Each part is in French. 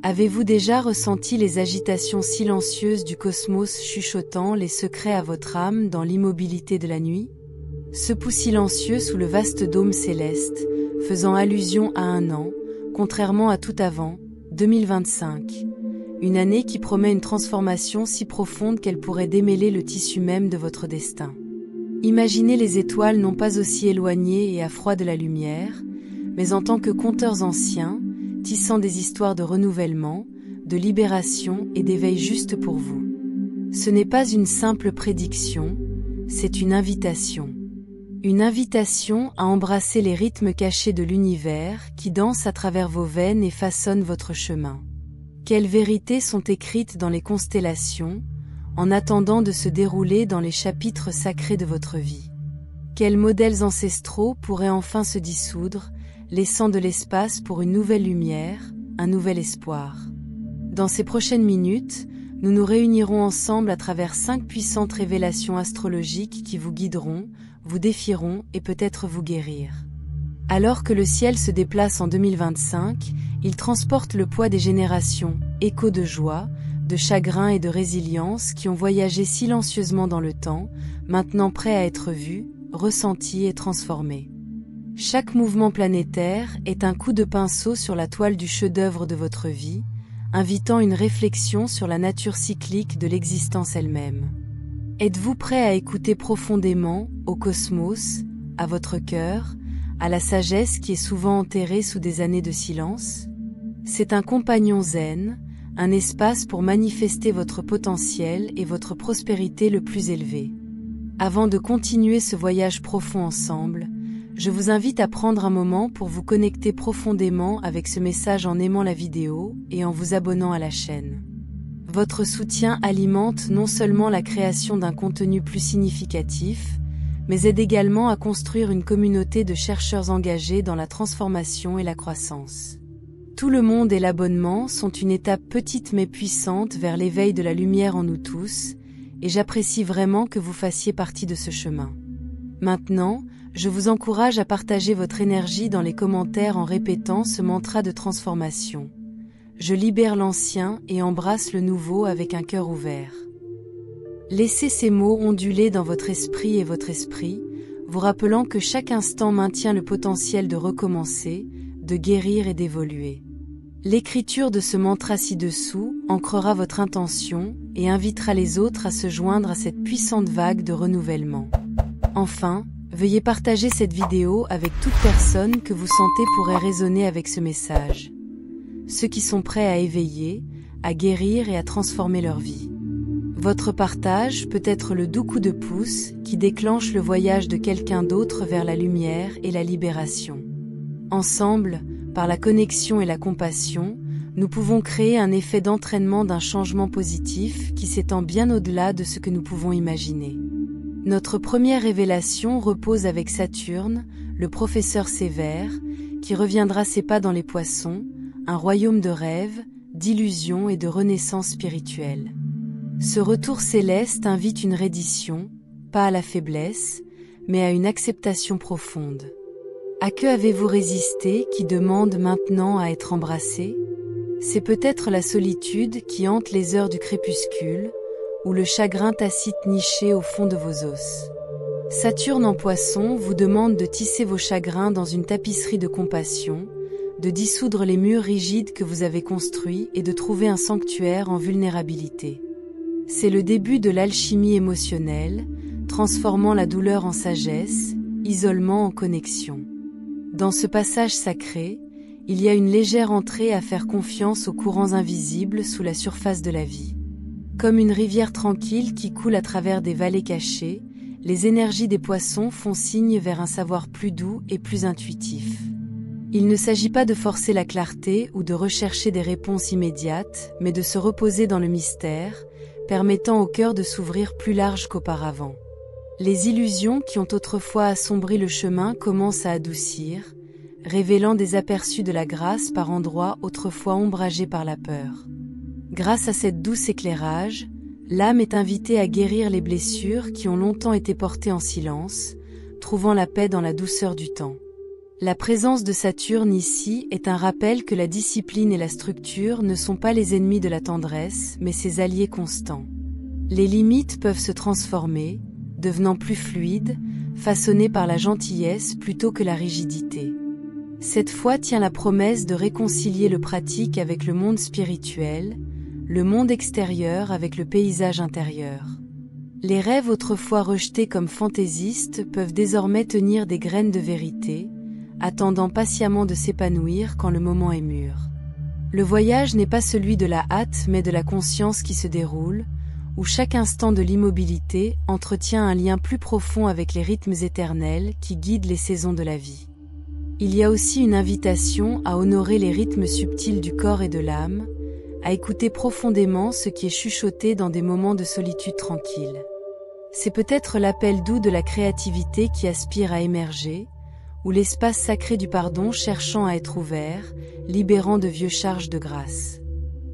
Avez-vous déjà ressenti les agitations silencieuses du cosmos chuchotant les secrets à votre âme dans l'immobilité de la nuit? Ce pouls silencieux sous le vaste dôme céleste, faisant allusion à un an, contrairement à tout avant, 2025. Une année qui promet une transformation si profonde qu'elle pourrait démêler le tissu même de votre destin. Imaginez les étoiles non pas aussi éloignées et à froid de la lumière, mais en tant que conteurs anciens, tissant des histoires de renouvellement, de libération et d'éveil juste pour vous. Ce n'est pas une simple prédiction, c'est une invitation. Une invitation à embrasser les rythmes cachés de l'univers qui dansent à travers vos veines et façonnent votre chemin. Quelles vérités sont écrites dans les constellations, en attendant de se dérouler dans les chapitres sacrés de votre vie? Quels modèles ancestraux pourraient enfin se dissoudre, laissant de l'espace pour une nouvelle lumière, un nouvel espoir? Dans ces prochaines minutes, nous nous réunirons ensemble à travers 5 puissantes révélations astrologiques qui vous guideront, vous défieront et peut-être vous guérir. Alors que le ciel se déplace en 2025, il transporte le poids des générations, échos de joie, de chagrin et de résilience qui ont voyagé silencieusement dans le temps, maintenant prêts à être vus, ressentis et transformés. Chaque mouvement planétaire est un coup de pinceau sur la toile du chef-d'œuvre de votre vie, invitant une réflexion sur la nature cyclique de l'existence elle-même. Êtes-vous prêt à écouter profondément, au cosmos, à votre cœur, à la sagesse qui est souvent enterrée sous des années de silence? C'est un compagnon zen, un espace pour manifester votre potentiel et votre prospérité le plus élevé. Avant de continuer ce voyage profond ensemble, je vous invite à prendre un moment pour vous connecter profondément avec ce message en aimant la vidéo et en vous abonnant à la chaîne. Votre soutien alimente non seulement la création d'un contenu plus significatif, mais aide également à construire une communauté de chercheurs engagés dans la transformation et la croissance. Tout le monde et l'abonnement sont une étape petite mais puissante vers l'éveil de la lumière en nous tous, et j'apprécie vraiment que vous fassiez partie de ce chemin. Maintenant, je vous encourage à partager votre énergie dans les commentaires en répétant ce mantra de transformation. Je libère l'ancien et embrasse le nouveau avec un cœur ouvert. Laissez ces mots onduler dans votre esprit et votre esprit, vous rappelant que chaque instant maintient le potentiel de recommencer, de guérir et d'évoluer. L'écriture de ce mantra ci-dessous ancrera votre intention et invitera les autres à se joindre à cette puissante vague de renouvellement. Enfin, veuillez partager cette vidéo avec toute personne que vous sentez pourrait résonner avec ce message. Ceux qui sont prêts à éveiller, à guérir et à transformer leur vie. Votre partage peut être le doux coup de pouce qui déclenche le voyage de quelqu'un d'autre vers la lumière et la libération. Ensemble, par la connexion et la compassion, nous pouvons créer un effet d'entraînement d'un changement positif qui s'étend bien au-delà de ce que nous pouvons imaginer. Notre première révélation repose avec Saturne, le professeur sévère, qui reviendra ses pas dans les poissons, un royaume de rêves, d'illusions et de renaissance spirituelle. Ce retour céleste invite une reddition, pas à la faiblesse, mais à une acceptation profonde. À que avez-vous résisté qui demande maintenant à être embrassé? C'est peut-être la solitude qui hante les heures du crépuscule, ou le chagrin tacite niché au fond de vos os. Saturne en Poisson vous demande de tisser vos chagrins dans une tapisserie de compassion, de dissoudre les murs rigides que vous avez construits et de trouver un sanctuaire en vulnérabilité. C'est le début de l'alchimie émotionnelle, transformant la douleur en sagesse, isolement en connexion. Dans ce passage sacré, il y a une légère entrée à faire confiance aux courants invisibles sous la surface de la vie. Comme une rivière tranquille qui coule à travers des vallées cachées, les énergies des poissons font signe vers un savoir plus doux et plus intuitif. Il ne s'agit pas de forcer la clarté ou de rechercher des réponses immédiates, mais de se reposer dans le mystère, permettant au cœur de s'ouvrir plus large qu'auparavant. Les illusions qui ont autrefois assombri le chemin commencent à adoucir, révélant des aperçus de la grâce par endroits autrefois ombragés par la peur. Grâce à cette douce éclairage, l'âme est invitée à guérir les blessures qui ont longtemps été portées en silence, trouvant la paix dans la douceur du temps. La présence de Saturne ici est un rappel que la discipline et la structure ne sont pas les ennemis de la tendresse, mais ses alliés constants. Les limites peuvent se transformer, devenant plus fluides, façonnées par la gentillesse plutôt que la rigidité. Cette foi tient la promesse de réconcilier le pratique avec le monde spirituel, le monde extérieur avec le paysage intérieur. Les rêves autrefois rejetés comme fantaisistes peuvent désormais tenir des graines de vérité, attendant patiemment de s'épanouir quand le moment est mûr. Le voyage n'est pas celui de la hâte mais de la conscience qui se déroule, où chaque instant de l'immobilité entretient un lien plus profond avec les rythmes éternels qui guident les saisons de la vie. Il y a aussi une invitation à honorer les rythmes subtils du corps et de l'âme, à écouter profondément ce qui est chuchoté dans des moments de solitude tranquille. C'est peut-être l'appel doux de la créativité qui aspire à émerger, ou l'espace sacré du pardon cherchant à être ouvert, libérant de vieux charges de grâce.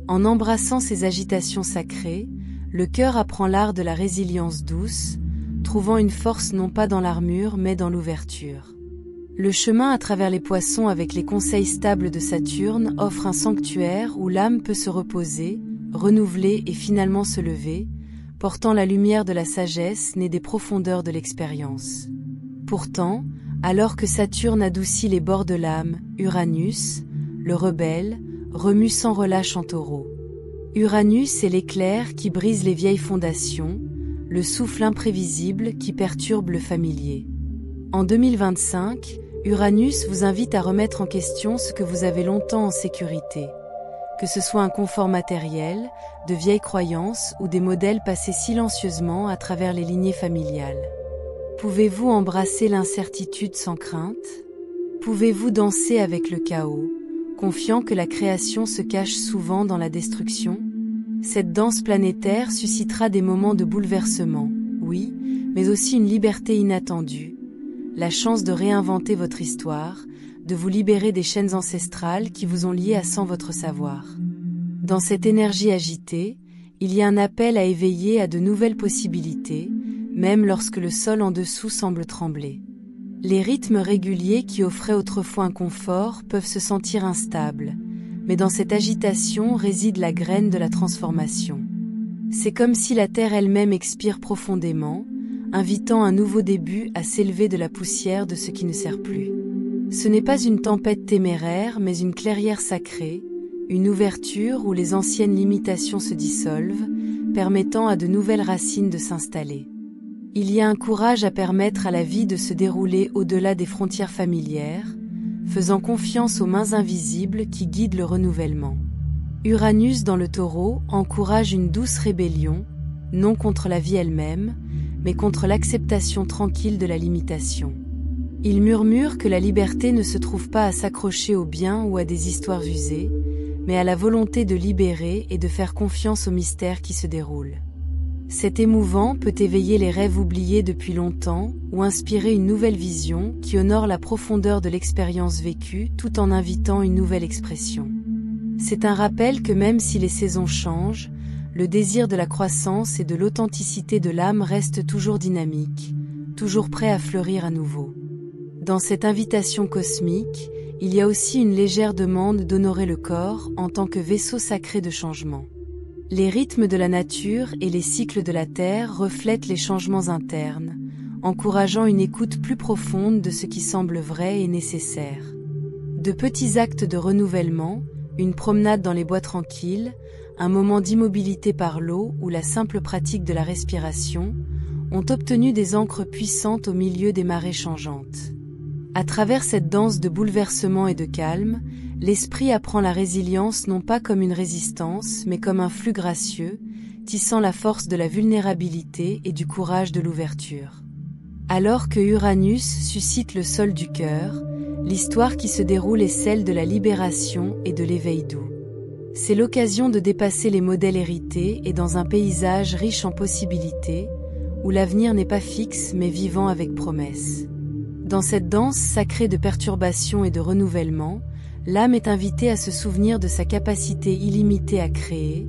En embrassant ces agitations sacrées, le cœur apprend l'art de la résilience douce, trouvant une force non pas dans l'armure mais dans l'ouverture. Le chemin à travers les poissons avec les conseils stables de Saturne offre un sanctuaire où l'âme peut se reposer, renouveler et finalement se lever, portant la lumière de la sagesse née des profondeurs de l'expérience. Pourtant, alors que Saturne adoucit les bords de l'âme, Uranus, le rebelle, remue sans relâche en Taureau. Uranus est l'éclair qui brise les vieilles fondations, le souffle imprévisible qui perturbe le familier. En 2025, Uranus vous invite à remettre en question ce que vous avez longtemps en sécurité. Que ce soit un confort matériel, de vieilles croyances ou des modèles passés silencieusement à travers les lignées familiales. Pouvez-vous embrasser l'incertitude sans crainte? Pouvez-vous danser avec le chaos, confiant que la création se cache souvent dans la destruction? Cette danse planétaire suscitera des moments de bouleversement, oui, mais aussi une liberté inattendue, la chance de réinventer votre histoire, de vous libérer des chaînes ancestrales qui vous ont lié à sans votre savoir. Dans cette énergie agitée, il y a un appel à éveiller à de nouvelles possibilités, même lorsque le sol en dessous semble trembler. Les rythmes réguliers qui offraient autrefois un confort peuvent se sentir instables, mais dans cette agitation réside la graine de la transformation. C'est comme si la terre elle-même expire profondément, invitant un nouveau début à s'élever de la poussière de ce qui ne sert plus. Ce n'est pas une tempête téméraire, mais une clairière sacrée, une ouverture où les anciennes limitations se dissolvent, permettant à de nouvelles racines de s'installer. Il y a un courage à permettre à la vie de se dérouler au-delà des frontières familières, faisant confiance aux mains invisibles qui guident le renouvellement. Uranus dans le Taureau encourage une douce rébellion, non contre la vie elle-même, mais contre l'acceptation tranquille de la limitation. Il murmure que la liberté ne se trouve pas à s'accrocher aux biens ou à des histoires usées, mais à la volonté de libérer et de faire confiance au mystère qui se déroule. Cet émouvant peut éveiller les rêves oubliés depuis longtemps ou inspirer une nouvelle vision qui honore la profondeur de l'expérience vécue tout en invitant une nouvelle expression. C'est un rappel que même si les saisons changent, le désir de la croissance et de l'authenticité de l'âme reste toujours dynamique, toujours prêt à fleurir à nouveau. Dans cette invitation cosmique, il y a aussi une légère demande d'honorer le corps en tant que vaisseau sacré de changement. Les rythmes de la nature et les cycles de la Terre reflètent les changements internes, encourageant une écoute plus profonde de ce qui semble vrai et nécessaire. De petits actes de renouvellement, une promenade dans les bois tranquilles, un moment d'immobilité par l'eau ou la simple pratique de la respiration, ont obtenu des ancres puissantes au milieu des marées changeantes. À travers cette danse de bouleversement et de calme, l'esprit apprend la résilience non pas comme une résistance, mais comme un flux gracieux, tissant la force de la vulnérabilité et du courage de l'ouverture. Alors que Uranus suscite le sol du cœur, l'histoire qui se déroule est celle de la libération et de l'éveil doux. C'est l'occasion de dépasser les modèles hérités et dans un paysage riche en possibilités, où l'avenir n'est pas fixe mais vivant avec promesse. Dans cette danse sacrée de perturbation et de renouvellement, l'âme est invitée à se souvenir de sa capacité illimitée à créer,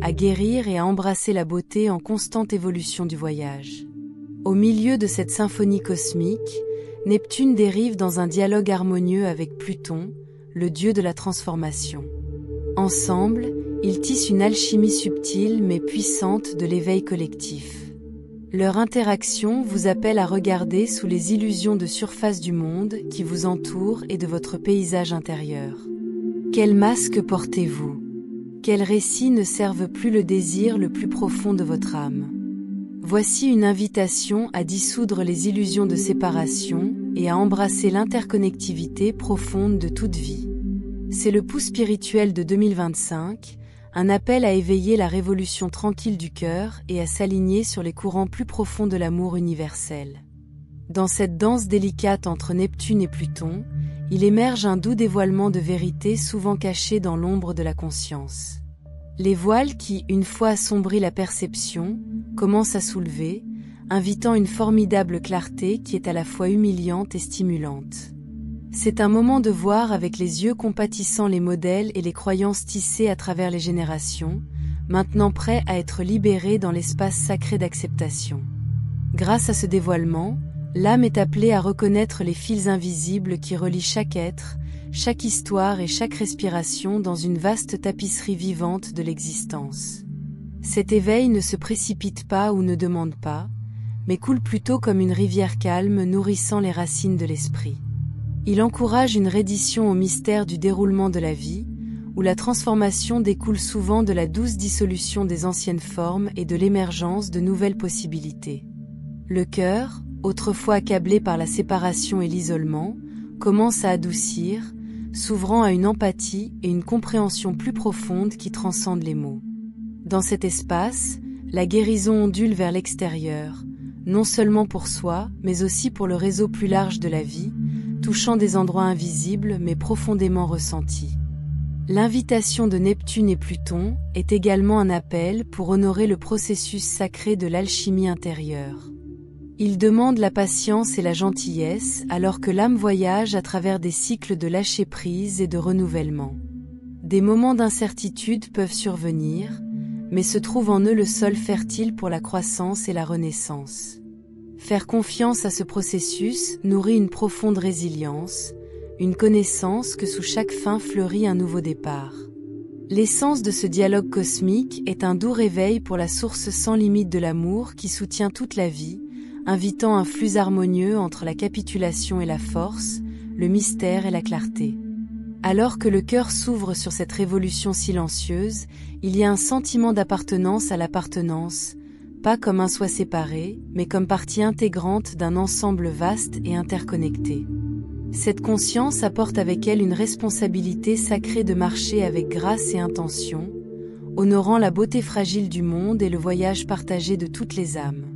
à guérir et à embrasser la beauté en constante évolution du voyage. Au milieu de cette symphonie cosmique, Neptune dérive dans un dialogue harmonieux avec Pluton, le dieu de la transformation. Ensemble, ils tissent une alchimie subtile mais puissante de l'éveil collectif. Leur interaction vous appelle à regarder sous les illusions de surface du monde qui vous entoure et de votre paysage intérieur. Quel masque portez-vous? Quels récits ne servent plus le désir le plus profond de votre âme? Voici une invitation à dissoudre les illusions de séparation et à embrasser l'interconnectivité profonde de toute vie. C'est le pouls spirituel de 2025, un appel à éveiller la révolution tranquille du cœur et à s'aligner sur les courants plus profonds de l'amour universel. Dans cette danse délicate entre Neptune et Pluton, il émerge un doux dévoilement de vérité souvent caché dans l'ombre de la conscience. Les voiles qui, une fois assombri la perception, commencent à soulever, invitant une formidable clarté qui est à la fois humiliante et stimulante. C'est un moment de voir avec les yeux compatissants les modèles et les croyances tissées à travers les générations, maintenant prêts à être libérés dans l'espace sacré d'acceptation. Grâce à ce dévoilement, l'âme est appelée à reconnaître les fils invisibles qui relient chaque être, chaque histoire et chaque respiration dans une vaste tapisserie vivante de l'existence. Cet éveil ne se précipite pas ou ne demande pas, mais coule plutôt comme une rivière calme nourrissant les racines de l'esprit. Il encourage une reddition au mystère du déroulement de la vie, où la transformation découle souvent de la douce dissolution des anciennes formes et de l'émergence de nouvelles possibilités. Le cœur, autrefois accablé par la séparation et l'isolement, commence à adoucir, s'ouvrant à une empathie et une compréhension plus profonde qui transcendent les mots. Dans cet espace, la guérison ondule vers l'extérieur, non seulement pour soi, mais aussi pour le réseau plus large de la vie, touchant des endroits invisibles mais profondément ressentis. L'invitation de Neptune et Pluton est également un appel pour honorer le processus sacré de l'alchimie intérieure. Il demande la patience et la gentillesse alors que l'âme voyage à travers des cycles de lâcher-prise et de renouvellement. Des moments d'incertitude peuvent survenir, mais se trouve en eux le sol fertile pour la croissance et la renaissance. Faire confiance à ce processus nourrit une profonde résilience, une connaissance que sous chaque fin fleurit un nouveau départ. L'essence de ce dialogue cosmique est un doux réveil pour la source sans limite de l'amour qui soutient toute la vie, invitant un flux harmonieux entre la capitulation et la force, le mystère et la clarté. Alors que le cœur s'ouvre sur cette révolution silencieuse, il y a un sentiment d'appartenance à l'appartenance, pas comme un soi séparé, mais comme partie intégrante d'un ensemble vaste et interconnecté. Cette conscience apporte avec elle une responsabilité sacrée de marcher avec grâce et intention, honorant la beauté fragile du monde et le voyage partagé de toutes les âmes.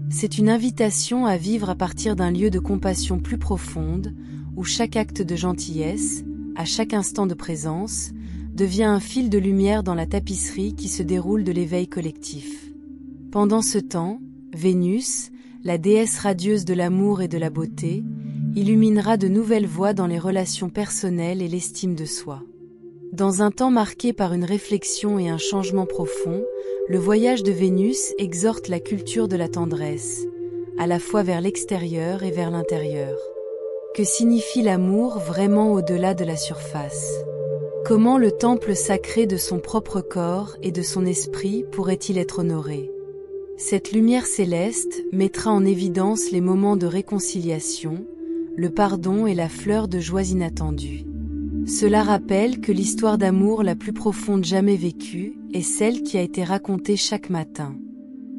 C'est une invitation à vivre à partir d'un lieu de compassion plus profonde, où chaque acte de gentillesse, à chaque instant de présence, devient un fil de lumière dans la tapisserie qui se déroule de l'éveil collectif. Pendant ce temps, Vénus, la déesse radieuse de l'amour et de la beauté, illuminera de nouvelles voies dans les relations personnelles et l'estime de soi. Dans un temps marqué par une réflexion et un changement profond, le voyage de Vénus exhorte la culture de la tendresse, à la fois vers l'extérieur et vers l'intérieur. Que signifie l'amour vraiment au-delà de la surface? Comment le temple sacré de son propre corps et de son esprit pourrait-il être honoré? Cette lumière céleste mettra en évidence les moments de réconciliation, le pardon et la fleur de joie inattendue. Cela rappelle que l'histoire d'amour la plus profonde jamais vécue est celle qui a été racontée chaque matin.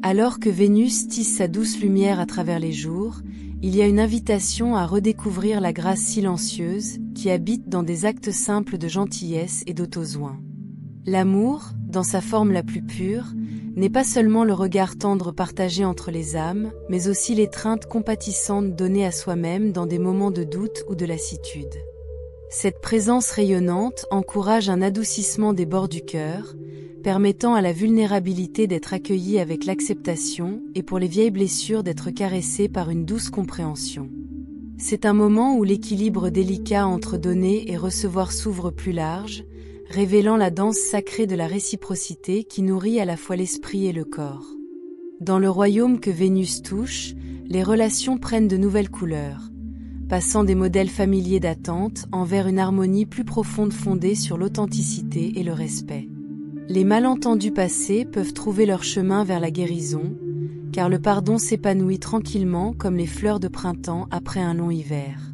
Alors que Vénus tisse sa douce lumière à travers les jours, il y a une invitation à redécouvrir la grâce silencieuse qui habite dans des actes simples de gentillesse et d'autosoin. L'amour, dans sa forme la plus pure, n'est pas seulement le regard tendre partagé entre les âmes, mais aussi l'étreinte compatissante donnée à soi-même dans des moments de doute ou de lassitude. Cette présence rayonnante encourage un adoucissement des bords du cœur, permettant à la vulnérabilité d'être accueillie avec l'acceptation et pour les vieilles blessures d'être caressées par une douce compréhension. C'est un moment où l'équilibre délicat entre donner et recevoir s'ouvre plus large, révélant la danse sacrée de la réciprocité qui nourrit à la fois l'esprit et le corps. Dans le royaume que Vénus touche, les relations prennent de nouvelles couleurs. passant des modèles familiers d'attente envers une harmonie plus profonde fondée sur l'authenticité et le respect. Les malentendus passés peuvent trouver leur chemin vers la guérison, car le pardon s'épanouit tranquillement comme les fleurs de printemps après un long hiver.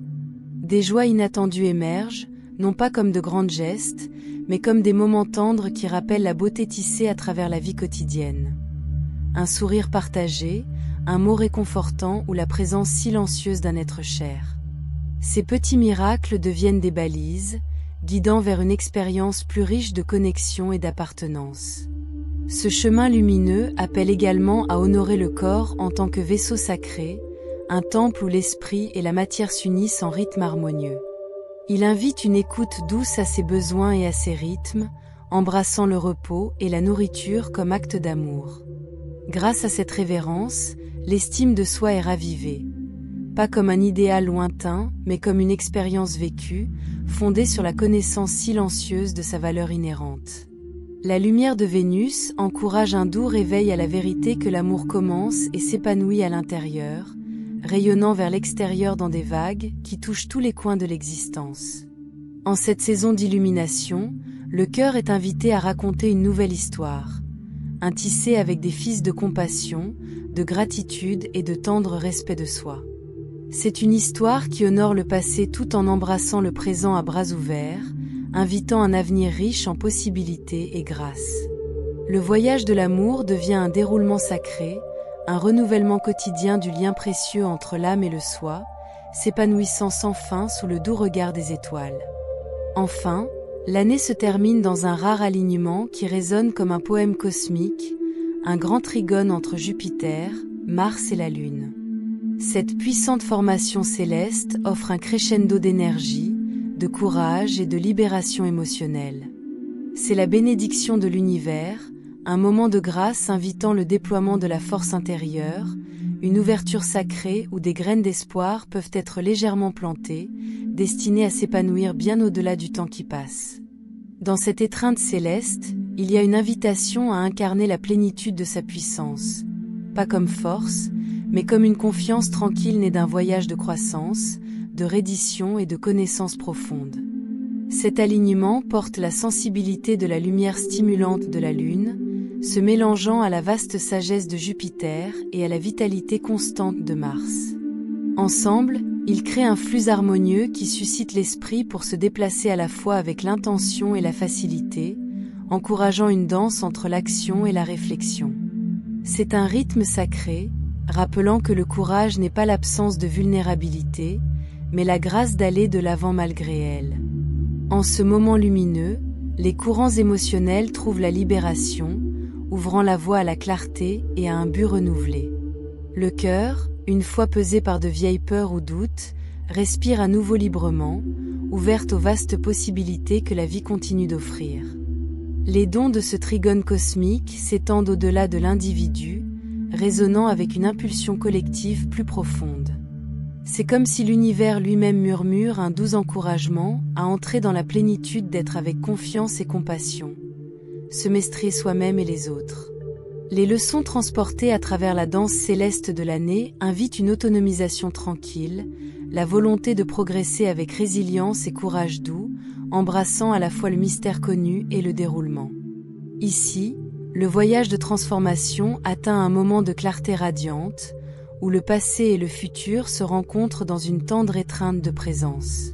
Des joies inattendues émergent, non pas comme de grands gestes, mais comme des moments tendres qui rappellent la beauté tissée à travers la vie quotidienne. Un sourire partagé, un mot réconfortant ou la présence silencieuse d'un être cher. Ces petits miracles deviennent des balises, guidant vers une expérience plus riche de connexion et d'appartenance. Ce chemin lumineux appelle également à honorer le corps en tant que vaisseau sacré, un temple où l'esprit et la matière s'unissent en rythme harmonieux. Il invite une écoute douce à ses besoins et à ses rythmes, embrassant le repos et la nourriture comme acte d'amour. Grâce à cette révérence, l'estime de soi est ravivée. Pas comme un idéal lointain, mais comme une expérience vécue, fondée sur la connaissance silencieuse de sa valeur inhérente. La lumière de Vénus encourage un doux réveil à la vérité que l'amour commence et s'épanouit à l'intérieur, rayonnant vers l'extérieur dans des vagues qui touchent tous les coins de l'existence. En cette saison d'illumination, le cœur est invité à raconter une nouvelle histoire, un tissé avec des fils de compassion, de gratitude et de tendre respect de soi. C'est une histoire qui honore le passé tout en embrassant le présent à bras ouverts, invitant un avenir riche en possibilités et grâce. Le voyage de l'amour devient un déroulement sacré, un renouvellement quotidien du lien précieux entre l'âme et le soi, s'épanouissant sans fin sous le doux regard des étoiles. Enfin, l'année se termine dans un rare alignement qui résonne comme un poème cosmique, un grand trigone entre Jupiter, Mars et la Lune. Cette puissante formation céleste offre un crescendo d'énergie, de courage et de libération émotionnelle. C'est la bénédiction de l'univers, un moment de grâce invitant le déploiement de la force intérieure, une ouverture sacrée où des graines d'espoir peuvent être légèrement plantées, destinées à s'épanouir bien au-delà du temps qui passe. Dans cette étreinte céleste, il y a une invitation à incarner la plénitude de sa puissance, pas comme force, mais comme une confiance tranquille née d'un voyage de croissance, de reddition et de connaissance profonde. Cet alignement porte la sensibilité de la lumière stimulante de la Lune, se mélangeant à la vaste sagesse de Jupiter et à la vitalité constante de Mars. Ensemble, ils créent un flux harmonieux qui suscite l'esprit pour se déplacer à la fois avec l'intention et la facilité, encourageant une danse entre l'action et la réflexion. C'est un rythme sacré, rappelant que le courage n'est pas l'absence de vulnérabilité, mais la grâce d'aller de l'avant malgré elle. En ce moment lumineux, les courants émotionnels trouvent la libération, ouvrant la voie à la clarté et à un but renouvelé. Le cœur, une fois pesé par de vieilles peurs ou doutes, respire à nouveau librement, ouverte aux vastes possibilités que la vie continue d'offrir. Les dons de ce trigone cosmique s'étendent au-delà de l'individu, résonnant avec une impulsion collective plus profonde. C'est comme si l'univers lui-même murmure un doux encouragement à entrer dans la plénitude d'être avec confiance et compassion, se maîtriser soi-même et les autres. Les leçons transportées à travers la danse céleste de l'année invitent une autonomisation tranquille, la volonté de progresser avec résilience et courage doux, embrassant à la fois le mystère connu et le déroulement. Ici, le voyage de transformation atteint un moment de clarté radiante, où le passé et le futur se rencontrent dans une tendre étreinte de présence.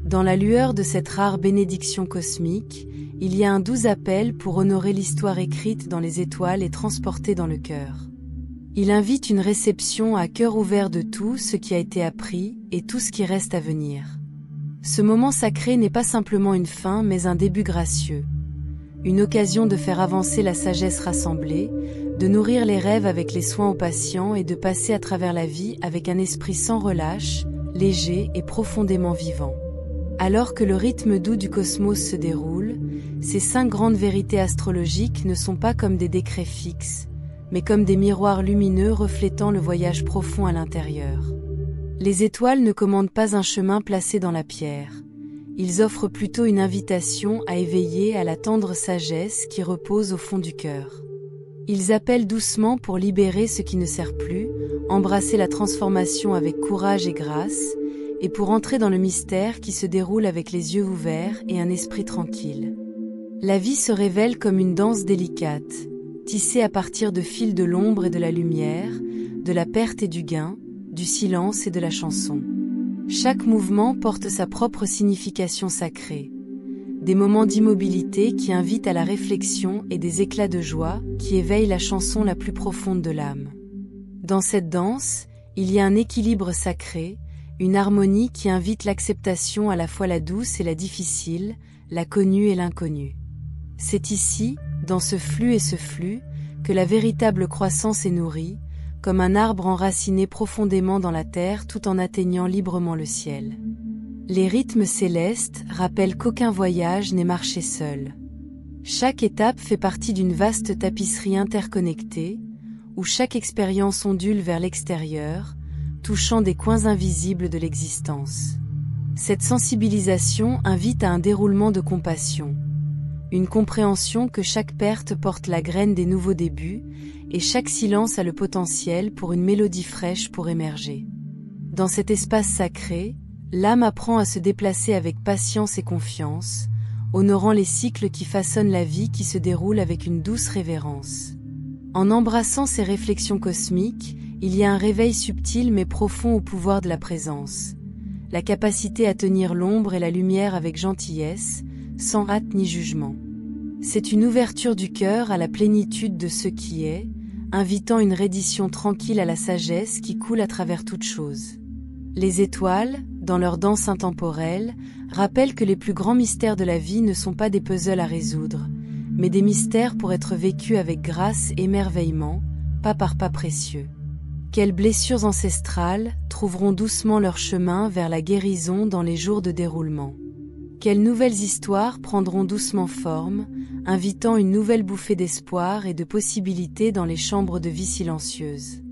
Dans la lueur de cette rare bénédiction cosmique, il y a un doux appel pour honorer l'histoire écrite dans les étoiles et transportée dans le cœur. Il invite une réception à cœur ouvert de tout ce qui a été appris et tout ce qui reste à venir. Ce moment sacré n'est pas simplement une fin mais un début gracieux. Une occasion de faire avancer la sagesse rassemblée, de nourrir les rêves avec les soins aux patients et de passer à travers la vie avec un esprit sans relâche, léger et profondément vivant. Alors que le rythme doux du cosmos se déroule, ces 5 grandes vérités astrologiques ne sont pas comme des décrets fixes, mais comme des miroirs lumineux reflétant le voyage profond à l'intérieur. Les étoiles ne commandent pas un chemin placé dans la pierre. Ils offrent plutôt une invitation à éveiller à la tendre sagesse qui repose au fond du cœur. Ils appellent doucement pour libérer ce qui ne sert plus, embrasser la transformation avec courage et grâce, et pour entrer dans le mystère qui se déroule avec les yeux ouverts et un esprit tranquille. La vie se révèle comme une danse délicate, tissée à partir de fils de l'ombre et de la lumière, de la perte et du gain, du silence et de la chanson. Chaque mouvement porte sa propre signification sacrée. Des moments d'immobilité qui invitent à la réflexion et des éclats de joie qui éveillent la chanson la plus profonde de l'âme. Dans cette danse, il y a un équilibre sacré, une harmonie qui invite l'acceptation à la fois la douce et la difficile, la connue et l'inconnue. C'est ici, dans ce flux, que la véritable croissance est nourrie, comme un arbre enraciné profondément dans la terre tout en atteignant librement le ciel. Les rythmes célestes rappellent qu'aucun voyage n'est marché seul. Chaque étape fait partie d'une vaste tapisserie interconnectée, où chaque expérience ondule vers l'extérieur, touchant des coins invisibles de l'existence. Cette sensibilisation invite à un déroulement de compassion, une compréhension que chaque perte porte la graine des nouveaux débuts, et chaque silence a le potentiel pour une mélodie fraîche pour émerger. Dans cet espace sacré, l'âme apprend à se déplacer avec patience et confiance, honorant les cycles qui façonnent la vie qui se déroule avec une douce révérence. En embrassant ces réflexions cosmiques, il y a un réveil subtil mais profond au pouvoir de la présence, la capacité à tenir l'ombre et la lumière avec gentillesse, sans hâte ni jugement. C'est une ouverture du cœur à la plénitude de ce qui est, invitant une reddition tranquille à la sagesse qui coule à travers toute chose. Les étoiles, dans leur danse intemporelle, rappellent que les plus grands mystères de la vie ne sont pas des puzzles à résoudre, mais des mystères pour être vécus avec grâce et émerveillement, pas par pas précieux. Quelles blessures ancestrales trouveront doucement leur chemin vers la guérison dans les jours de déroulement. Quelles nouvelles histoires prendront doucement forme, invitant une nouvelle bouffée d'espoir et de possibilités dans les chambres de vie silencieuses.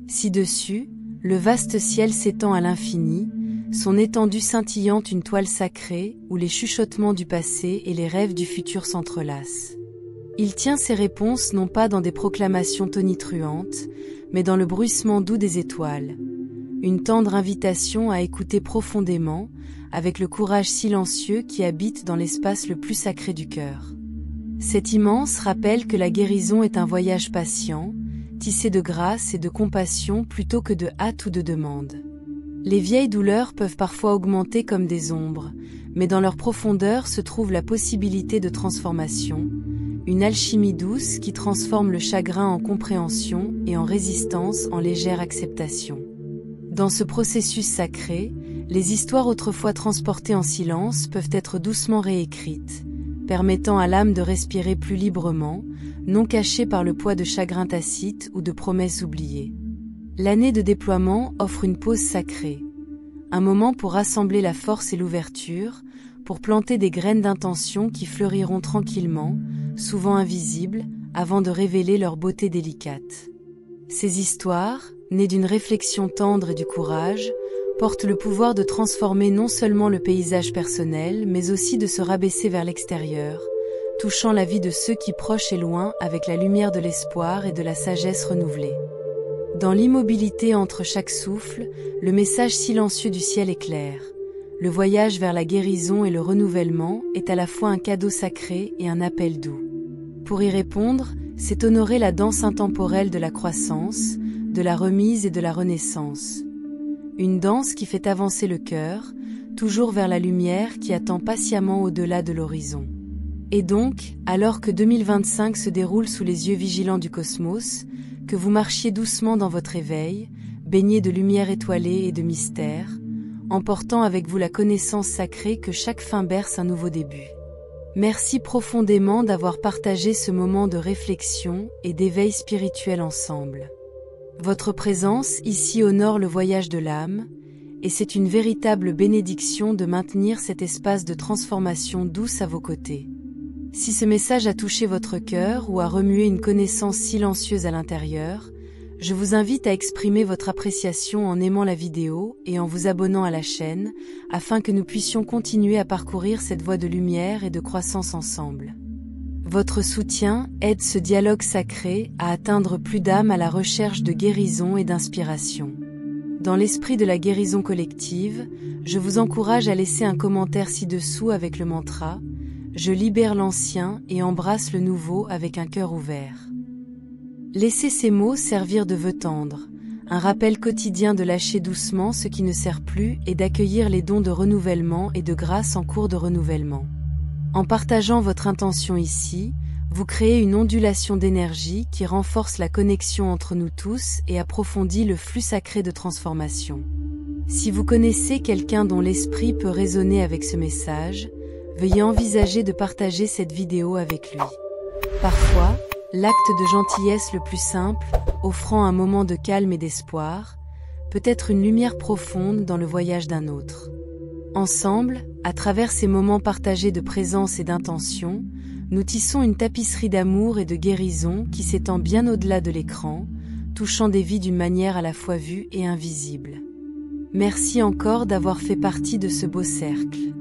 Ci-dessus, le vaste ciel s'étend à l'infini, son étendue scintillante une toile sacrée où les chuchotements du passé et les rêves du futur s'entrelacent. Il tient ses réponses non pas dans des proclamations tonitruantes, mais dans le bruissement doux des étoiles. Une tendre invitation à écouter profondément, avec le courage silencieux qui habite dans l'espace le plus sacré du cœur. Cet immense rappelle que la guérison est un voyage patient, tissé de grâce et de compassion plutôt que de hâte ou de demande. Les vieilles douleurs peuvent parfois augmenter comme des ombres, mais dans leur profondeur se trouve la possibilité de transformation, une alchimie douce qui transforme le chagrin en compréhension et en résistance en légère acceptation. Dans ce processus sacré, les histoires autrefois transportées en silence peuvent être doucement réécrites, permettant à l'âme de respirer plus librement, non cachée par le poids de chagrins tacites ou de promesses oubliées. L'année de déploiement offre une pause sacrée, un moment pour rassembler la force et l'ouverture, pour planter des graines d'intention qui fleuriront tranquillement, souvent invisibles, avant de révéler leur beauté délicate. Ces histoires, nées d'une réflexion tendre et du courage, portent le pouvoir de transformer non seulement le paysage personnel, mais aussi de se rabaisser vers l'extérieur, touchant la vie de ceux qui proches et loin avec la lumière de l'espoir et de la sagesse renouvelée. Dans l'immobilité entre chaque souffle, le message silencieux du ciel est clair. Le voyage vers la guérison et le renouvellement est à la fois un cadeau sacré et un appel doux. Pour y répondre, c'est honorer la danse intemporelle de la croissance, de la remise et de la renaissance. Une danse qui fait avancer le cœur, toujours vers la lumière qui attend patiemment au-delà de l'horizon. Et donc, alors que 2025 se déroule sous les yeux vigilants du cosmos, que vous marchiez doucement dans votre éveil, baigné de lumière étoilée et de mystère, emportant avec vous la connaissance sacrée que chaque fin berce un nouveau début. Merci profondément d'avoir partagé ce moment de réflexion et d'éveil spirituel ensemble. Votre présence ici honore le voyage de l'âme, et c'est une véritable bénédiction de maintenir cet espace de transformation douce à vos côtés. Si ce message a touché votre cœur ou a remué une connaissance silencieuse à l'intérieur, je vous invite à exprimer votre appréciation en aimant la vidéo et en vous abonnant à la chaîne, afin que nous puissions continuer à parcourir cette voie de lumière et de croissance ensemble. Votre soutien aide ce dialogue sacré à atteindre plus d'âmes à la recherche de guérison et d'inspiration. Dans l'esprit de la guérison collective, je vous encourage à laisser un commentaire ci-dessous avec le mantra « Je libère l'ancien et embrasse le nouveau avec un cœur ouvert ». Laissez ces mots servir de vœux tendres, un rappel quotidien de lâcher doucement ce qui ne sert plus et d'accueillir les dons de renouvellement et de grâce en cours de renouvellement. En partageant votre intention ici, vous créez une ondulation d'énergie qui renforce la connexion entre nous tous et approfondit le flux sacré de transformation. Si vous connaissez quelqu'un dont l'esprit peut résonner avec ce message, veuillez envisager de partager cette vidéo avec lui. Parfois, l'acte de gentillesse le plus simple, offrant un moment de calme et d'espoir, peut être une lumière profonde dans le voyage d'un autre. Ensemble, à travers ces moments partagés de présence et d'intention, nous tissons une tapisserie d'amour et de guérison qui s'étend bien au-delà de l'écran, touchant des vies d'une manière à la fois vue et invisible. Merci encore d'avoir fait partie de ce beau cercle.